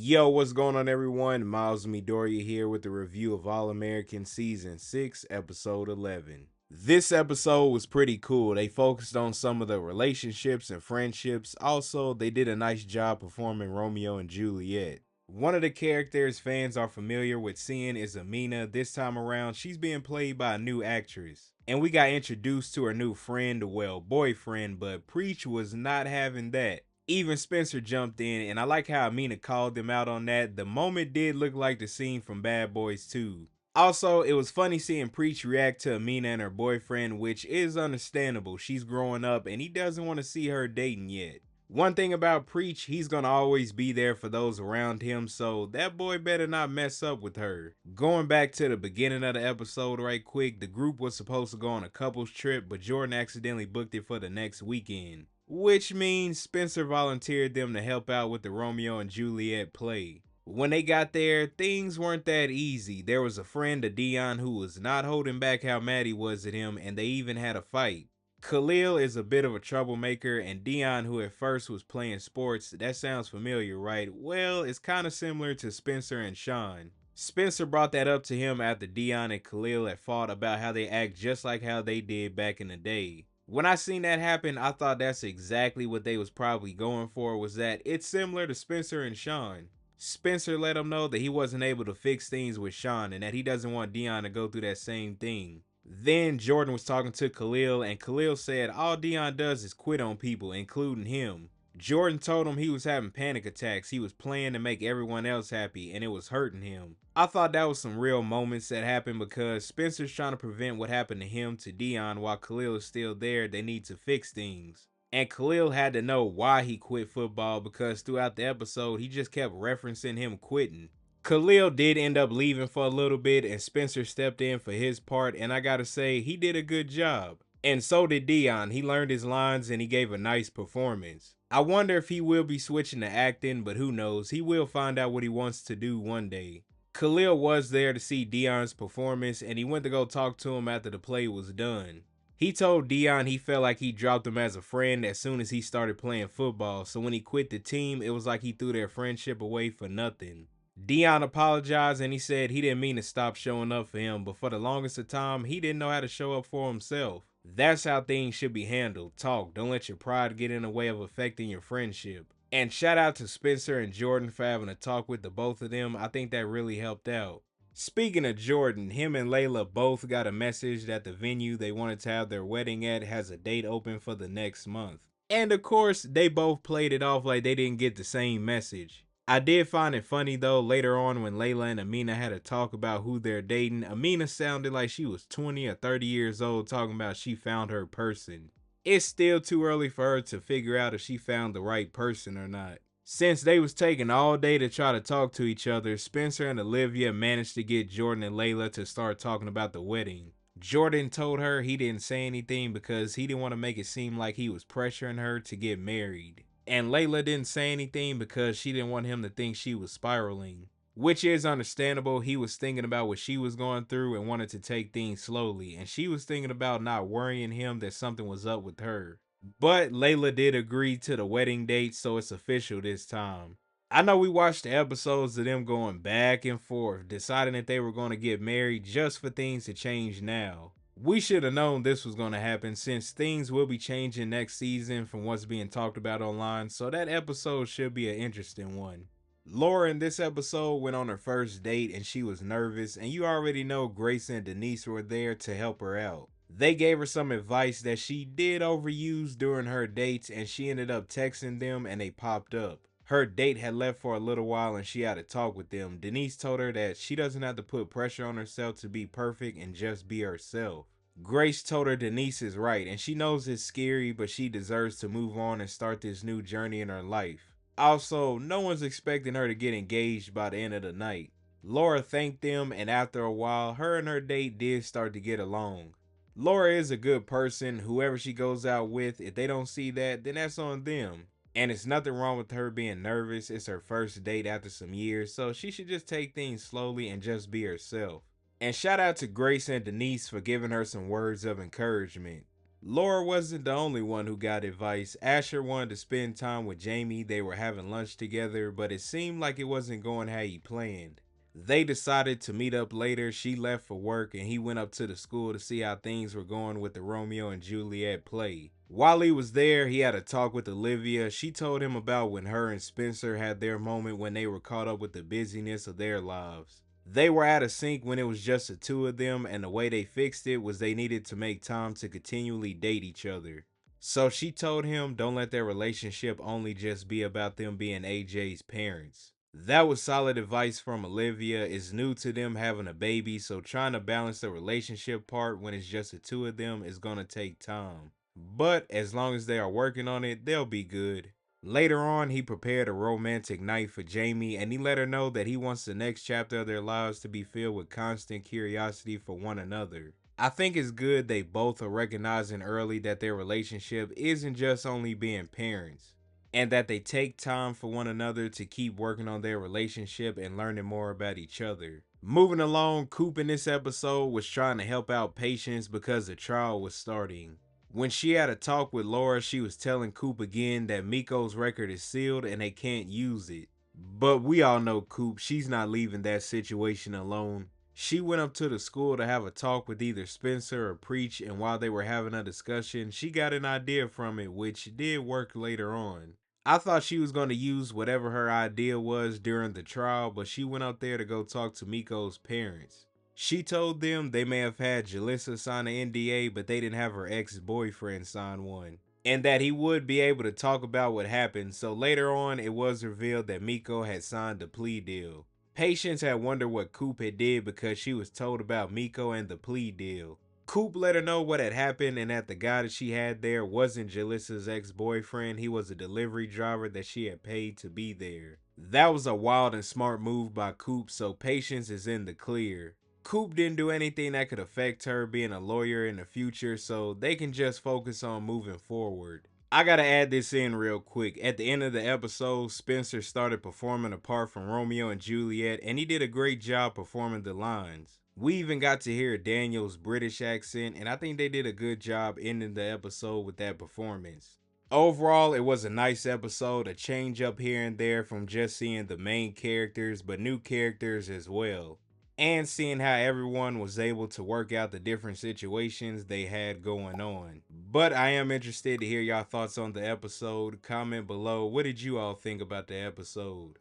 Yo, what's going on, everyone? Miles Midoriya here with a review of All American Season 6, Episode 11. This episode was pretty cool. They focused on some of the relationships and friendships. Also, they did a nice job performing Romeo and Juliet. One of the characters fans are familiar with seeing is Amina. This time around, she's being played by a new actress. And we got introduced to her new friend, well, boyfriend, but Preach was not having that. Even Spencer jumped in, and I like how Amina called them out on that. The moment did look like the scene from Bad Boys 2. Also, it was funny seeing Preach react to Amina and her boyfriend, which is understandable. She's growing up, and he doesn't want to see her dating yet. One thing about Preach, he's gonna always be there for those around him, so that boy better not mess up with her. Going back to the beginning of the episode right quick, the group was supposed to go on a couples trip, but Jordan accidentally booked it for the next weekend. Which means Spencer volunteered them to help out with the Romeo and Juliet play. When they got there, things weren't that easy. There was a friend of Dion who was not holding back how mad he was at him, and they even had a fight. Khalil is a bit of a troublemaker, and Dion, who at first was playing sports, that sounds familiar, right? Well, it's kind of similar to Spencer and Sean. Spencer brought that up to him after Dion and Khalil had fought about how they act just like how they did back in the day. When I seen that happen, I thought that's exactly what they was probably going for, was that it's similar to Spencer and Sean. Spencer let him know that he wasn't able to fix things with Sean and that he doesn't want Dion to go through that same thing. Then Jordan was talking to Khalil, and Khalil said all Dion does is quit on people, including him. Jordan told him he was having panic attacks. He was playing to make everyone else happy, and it was hurting him. I thought that was some real moments that happened because Spencer's trying to prevent what happened to him to Dion while Khalil is still there. They need to fix things. And Khalil had to know why he quit football because throughout the episode, he just kept referencing him quitting. Khalil did end up leaving for a little bit, and Spencer stepped in for his part, and I gotta say, he did a good job. And so did Dion. He learned his lines and he gave a nice performance. I wonder if he will be switching to acting, but who knows, he will find out what he wants to do one day. Khalil was there to see Dion's performance, and he went to go talk to him after the play was done. He told Dion he felt like he dropped him as a friend as soon as he started playing football, so when he quit the team, it was like he threw their friendship away for nothing. Dion apologized and he said he didn't mean to stop showing up for him, but for the longest of time, he didn't know how to show up for himself. That's how things should be handled. Talk. Don't let your pride get in the way of affecting your friendship. And shout out to Spencer and Jordan for having a talk with the both of them. I think that really helped out. Speaking of Jordan, him and Layla both got a message that the venue they wanted to have their wedding at has a date open for the next month. And of course, they both played it off like they didn't get the same message. I did find it funny though, later on when Layla and Amina had a talk about who they're dating, Amina sounded like she was 20 or 30 years old talking about she found her person. It's still too early for her to figure out if she found the right person or not. Since they was taking all day to try to talk to each other, Spencer and Olivia managed to get Jordan and Layla to start talking about the wedding. Jordan told her he didn't say anything because he didn't want to make it seem like he was pressuring her to get married. And Layla didn't say anything because she didn't want him to think she was spiraling. Which is understandable. He was thinking about what she was going through and wanted to take things slowly. And she was thinking about not worrying him that something was up with her. But Layla did agree to the wedding date, so it's official this time. I know we watched the episodes of them going back and forth, deciding that they were going to get married just for things to change now. We should have known this was going to happen since things will be changing next season from what's being talked about online, so that episode should be an interesting one. Laura in this episode went on her first date and she was nervous, and you already know Grace and Denise were there to help her out. They gave her some advice that she did overuse during her dates, and she ended up texting them and they popped up. Her date had left for a little while and she had a talk with them. Denise told her that she doesn't have to put pressure on herself to be perfect and just be herself. Grace told her Denise is right and she knows it's scary, but she deserves to move on and start this new journey in her life. Also, no one's expecting her to get engaged by the end of the night. Laura thanked them, and after a while, her and her date did start to get along. Laura is a good person. Whoever she goes out with, if they don't see that, then that's on them. And it's nothing wrong with her being nervous. It's her first date after some years, so she should just take things slowly and just be herself. And shout out to Grace and Denise for giving her some words of encouragement. Laura wasn't the only one who got advice. Asher wanted to spend time with Jamie. They were having lunch together, but it seemed like it wasn't going how he planned. They decided to meet up later. She left for work and he went up to the school to see how things were going with the Romeo and Juliet play. While he was there, he had a talk with Olivia. She told him about when her and Spencer had their moment when they were caught up with the busyness of their lives. They were out of sync when it was just the two of them, and the way they fixed it was they needed to make time to continually date each other. So she told him don't let their relationship only just be about them being AJ's parents. That was solid advice from Olivia. It's new to them having a baby, so trying to balance the relationship part when it's just the two of them is gonna take time. But as long as they are working on it, they'll be good. Later on, he prepared a romantic night for Jamie and he let her know that he wants the next chapter of their lives to be filled with constant curiosity for one another. I think it's good they both are recognizing early that their relationship isn't just only being parents, and that they take time for one another to keep working on their relationship and learning more about each other. Moving along, Coop in this episode was trying to help out Patience because the trial was starting. When she had a talk with Laura, she was telling Coop again that Miko's record is sealed and they can't use it. But we all know Coop, she's not leaving that situation alone. She went up to the school to have a talk with either Spencer or Preach, and while they were having a discussion, she got an idea from it, which did work later on. I thought she was going to use whatever her idea was during the trial, but she went up there to go talk to Miko's parents. She told them they may have had Jalissa sign an NDA, but they didn't have her ex-boyfriend sign one, and that he would be able to talk about what happened. So later on, it was revealed that Miko had signed a plea deal. Patience had wondered what Coop had did because she was told about Miko and the plea deal. Coop let her know what had happened and that the guy that she had there wasn't Jalissa's ex-boyfriend. He was a delivery driver that she had paid to be there. That was a wild and smart move by Coop, so Patience is in the clear. Coop didn't do anything that could affect her being a lawyer in the future, so they can just focus on moving forward. I gotta add this in real quick. At the end of the episode, Spencer started performing a part from Romeo and Juliet, and he did a great job performing the lines. We even got to hear Daniel's British accent, and I think they did a good job ending the episode with that performance. Overall, it was a nice episode, a change up here and there from just seeing the main characters, but new characters as well, and seeing how everyone was able to work out the different situations they had going on. But I am interested to hear y'all thoughts on the episode. Comment below, what did you all think about the episode?